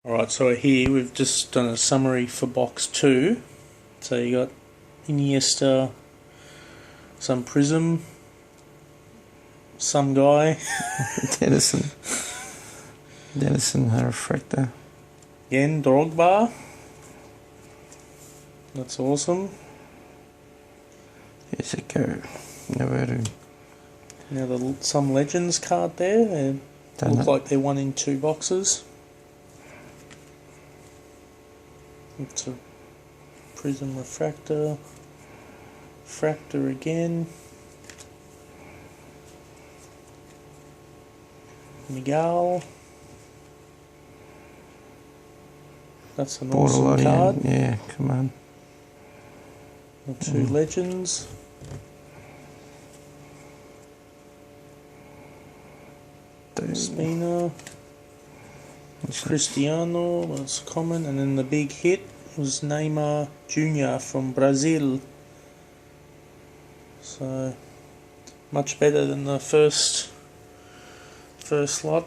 Alright, so here we've just done a summary for box 2. So you got Iniesta, some Prizm, some guy. Denison had a refractor. Again, Drogba. That's awesome. Here's a go. Never Now some Legends card there. They look like they're one in 2 boxes. It's a Prizm refractor. Fractor again. Miguel. That's an awesome card. Yeah, come on. The 2 Legends. Spina. Cristiano was common, and then the big hit was Neymar Jr. from Brazil. So much better than the first lot.